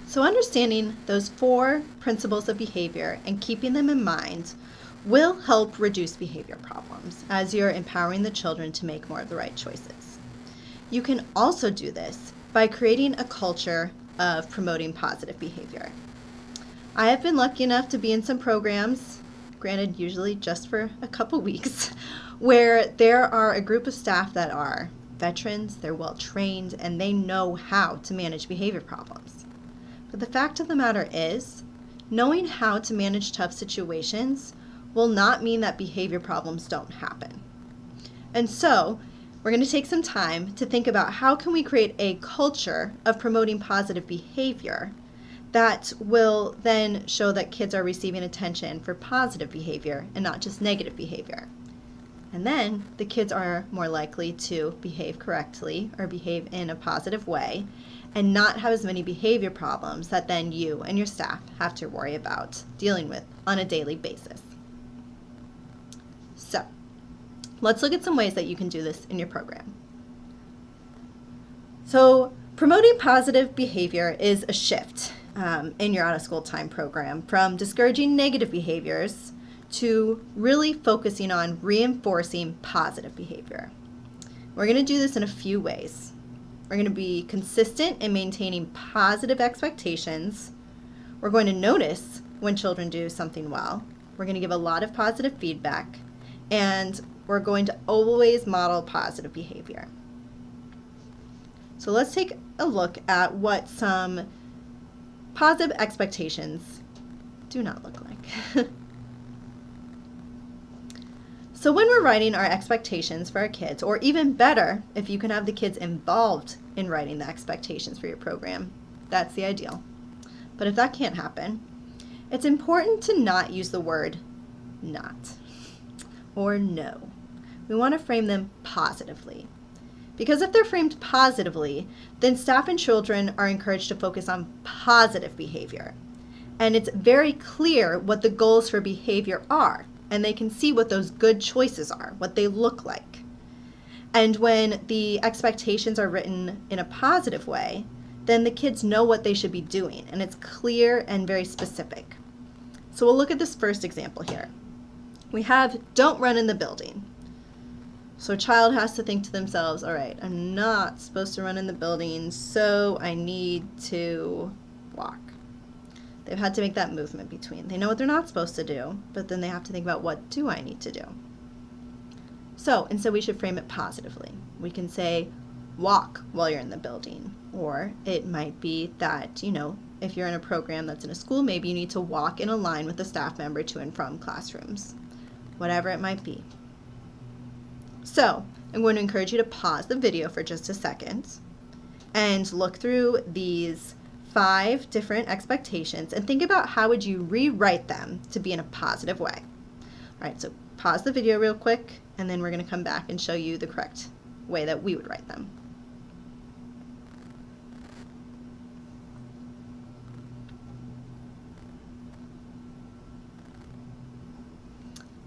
So understanding those 4 principles of behavior and keeping them in mind will help reduce behavior problems as you're empowering the children to make more of the right choices. You can also do this by creating a culture of promoting positive behavior. I have been lucky enough to be in some programs, granted usually just for a couple weeks, where there are a group of staff that are veterans, they're well trained, and they know how to manage behavior problems. But the fact of the matter is, knowing how to manage tough situations will not mean that behavior problems don't happen. And so, we're going to take some time to think about how can we create a culture of promoting positive behavior that will then show that kids are receiving attention for positive behavior and not just negative behavior. And then the kids are more likely to behave correctly or behave in a positive way and not have as many behavior problems that then you and your staff have to worry about dealing with on a daily basis. So, let's look at some ways that you can do this in your program. So, promoting positive behavior is a shift in your out-of-school time program from discouraging negative behaviors to really focusing on reinforcing positive behavior. We're going to do this in a few ways. We're going to be consistent in maintaining positive expectations. We're going to notice when children do something well. We're going to give a lot of positive feedback. And we're going to always model positive behavior. So let's take a look at what some positive expectations do not look like. So when we're writing our expectations for our kids, or even better, if you can have the kids involved in writing the expectations for your program, that's the ideal. But if that can't happen, it's important to not use the word not or no. We want to frame them positively. Because if they're framed positively, then staff and children are encouraged to focus on positive behavior. And it's very clear what the goals for behavior are, and they can see what those good choices are, what they look like. And when the expectations are written in a positive way, then the kids know what they should be doing, and it's clear and very specific. So we'll look at this first example here. We have don't run in the building. So a child has to think to themselves, all right, I'm not supposed to run in the building, so I need to walk. They've had to make that movement between. They know what they're not supposed to do, but then they have to think about what do I need to do. So instead we should frame it positively. We can say walk while you're in the building, or it might be that, if you're in a program that's in a school, maybe you need to walk in a line with a staff member to and from classrooms, whatever it might be. So I'm going to encourage you to pause the video for just a second and look through these 5 different expectations and think about how would you rewrite them to be in a positive way. All right, so pause the video real quick, and then we're going to come back and show you the correct way that we would write them.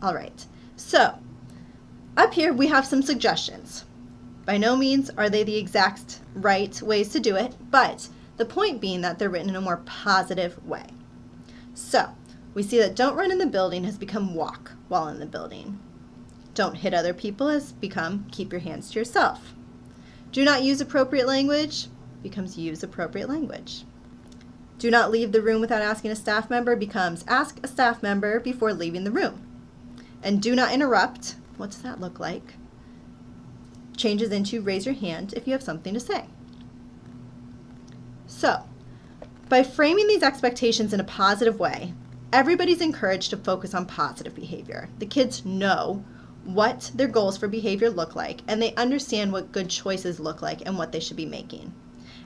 All right, so up here we have some suggestions. By no means are they the exact right ways to do it, but the point being that they're written in a more positive way. So we see that don't run in the building has become walk while in the building. Don't hit other people has become keep your hands to yourself. Do not use appropriate language becomes use appropriate language. Do not leave the room without asking a staff member becomes ask a staff member before leaving the room. And do not interrupt, what does that look like? Changes into raise your hand if you have something to say. So, by framing these expectations in a positive way, everybody's encouraged to focus on positive behavior. The kids know what their goals for behavior look like, and they understand what good choices look like and what they should be making.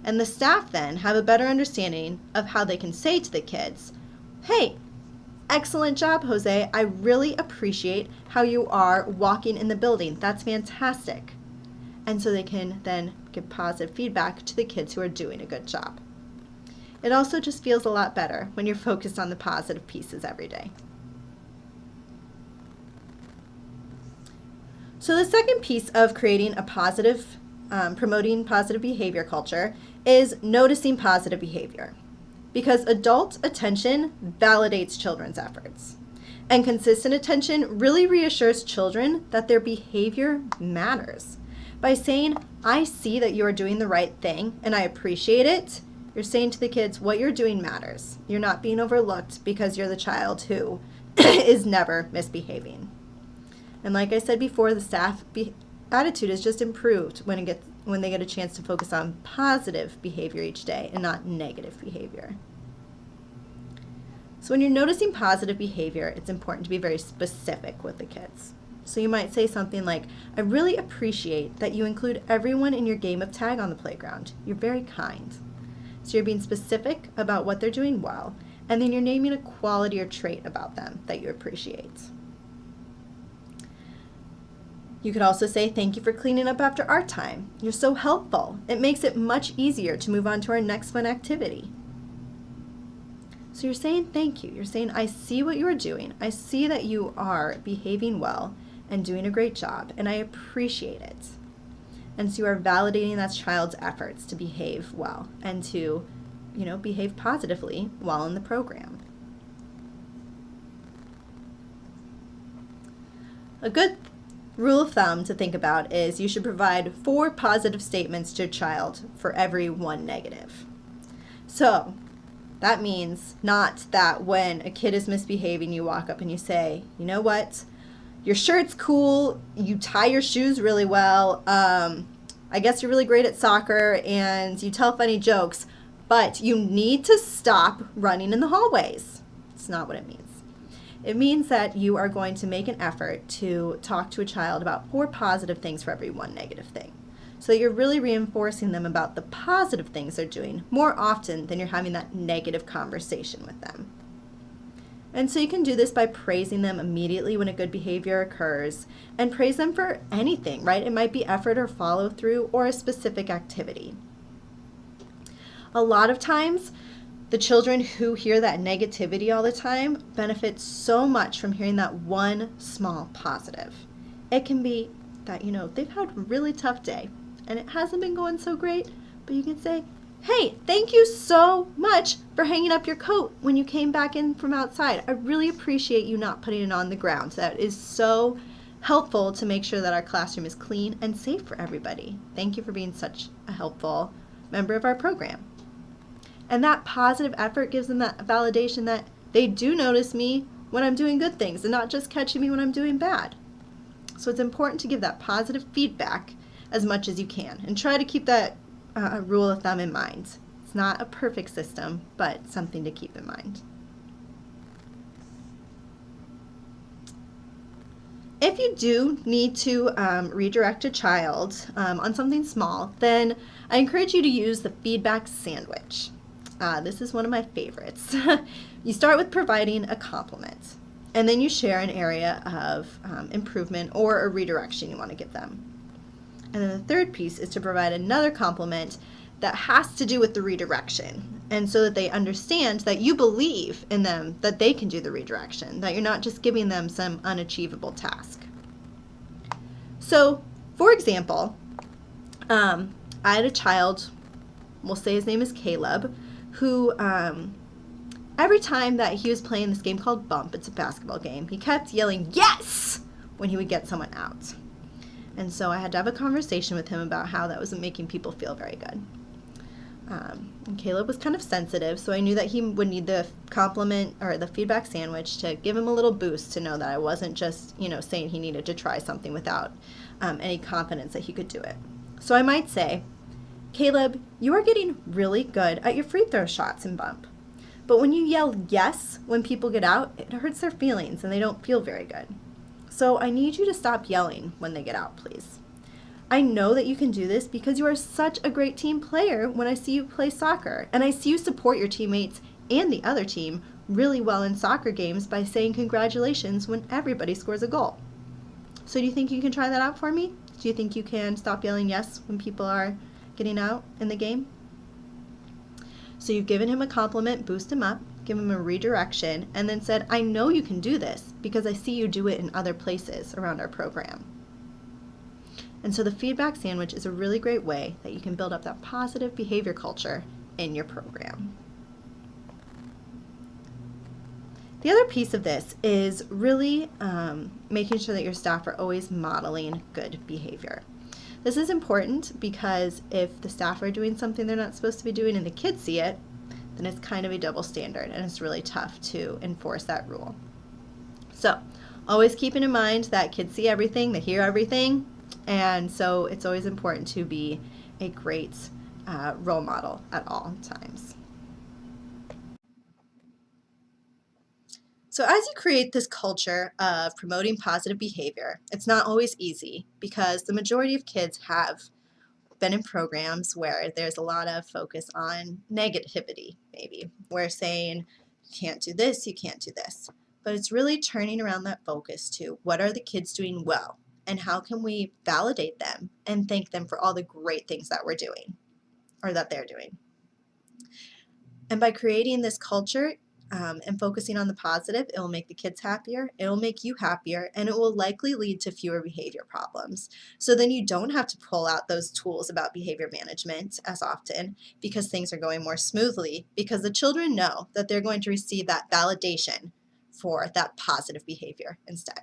And the staff then have a better understanding of how they can say to the kids, hey, excellent job, Jose. I really appreciate how you are walking in the building. That's fantastic. And so they can then give positive feedback to the kids who are doing a good job. It also just feels a lot better when you're focused on the positive pieces every day. So the second piece of creating a promoting positive behavior culture is noticing positive behavior. because adult attention validates children's efforts. And consistent attention really reassures children that their behavior matters. By saying, I see that you are doing the right thing and I appreciate it, you're saying to the kids, what you're doing matters. You're not being overlooked because you're the child who is never misbehaving. And like I said before, the staff attitude is just improved when they get a chance to focus on positive behavior each day and not negative behavior. So when you're noticing positive behavior, it's important to be very specific with the kids. So you might say something like, I really appreciate that you include everyone in your game of tag on the playground. You're very kind. So you're being specific about what they're doing well, and then you're naming a quality or trait about them that you appreciate. You could also say, thank you for cleaning up after our time. You're so helpful. It makes it much easier to move on to our next fun activity. So you're saying thank you. You're saying, I see what you are doing. I see that you are behaving well and doing a great job, and I appreciate it. And so you are validating that child's efforts to behave well and to, behave positively while in the program. A good rule of thumb to think about is you should provide 4 positive statements to a child for every 1 negative. So that means not that when a kid is misbehaving, you walk up and you say, you know what? Your shirt's cool, you tie your shoes really well, I guess you're really great at soccer, and you tell funny jokes, but you need to stop running in the hallways. It's not what it means. It means that you are going to make an effort to talk to a child about 4 positive things for every 1 negative thing. So that you're really reinforcing them about the positive things they're doing more often than you're having that negative conversation with them. And so you can do this by praising them immediately when a good behavior occurs, and praise them for anything, right? It might be effort or follow through or a specific activity. A lot of times, the children who hear that negativity all the time benefit so much from hearing that one small positive. It can be that, they've had a really tough day and it hasn't been going so great, but you can say, hey, thank you so much for hanging up your coat when you came back in from outside. I really appreciate you not putting it on the ground. That is so helpful to make sure that our classroom is clean and safe for everybody. Thank you for being such a helpful member of our program. And that positive effort gives them that validation that they do notice me when I'm doing good things and not just catching me when I'm doing bad. So it's important to give that positive feedback as much as you can and try to keep that rule of thumb in mind. It's not a perfect system, but something to keep in mind. If you do need to redirect a child on something small, then I encourage you to use the feedback sandwich. This is one of my favorites. You start with providing a compliment, and then you share an area of improvement or a redirection you want to give them. And then the third piece is to provide another compliment that has to do with the redirection, and so that they understand that you believe in them, that they can do the redirection, that you're not just giving them some unachievable task. So, for example, I had a child, we'll say his name is Caleb, who every time that he was playing this game called Bump, it's a basketball game, he kept yelling, yes, when he would get someone out. And so I had to have a conversation with him about how that wasn't making people feel very good. And Caleb was kind of sensitive, so I knew that he would need the compliment or the feedback sandwich to give him a little boost to know that I wasn't just, saying he needed to try something without any confidence that he could do it. So I might say, Caleb, you are getting really good at your free throw shots in Bump. But when you yell yes when people get out, it hurts their feelings and they don't feel very good. So I need you to stop yelling when they get out, please. I know that you can do this because you are such a great team player when I see you play soccer, and I see you support your teammates and the other team really well in soccer games by saying congratulations when everybody scores a goal. So do you think you can try that out for me? Do you think you can stop yelling yes when people are getting out in the game? So you've given him a compliment, boost him up, give him a redirection, and then said, I know you can do this because I see you do it in other places around our program. And so the feedback sandwich is a really great way that you can build up that positive behavior culture in your program. The other piece of this is really making sure that your staff are always modeling good behavior. This is important because if the staff are doing something they're not supposed to be doing and the kids see it, then it's kind of a double standard and it's really tough to enforce that rule. So always keeping in mind that kids see everything, they hear everything, and so it's always important to be a great role model at all times. So as you create this culture of promoting positive behavior, it's not always easy because the majority of kids have been in programs where there's a lot of focus on negativity, maybe. We're saying, you can't do this, you can't do this. But it's really turning around that focus to what are the kids doing well and how can we validate them and thank them for all the great things that we're doing or that they're doing. And by creating this culture and focusing on the positive, it will make the kids happier, it will make you happier, and it will likely lead to fewer behavior problems. So then you don't have to pull out those tools about behavior management as often because things are going more smoothly because the children know that they're going to receive that validation for that positive behavior instead.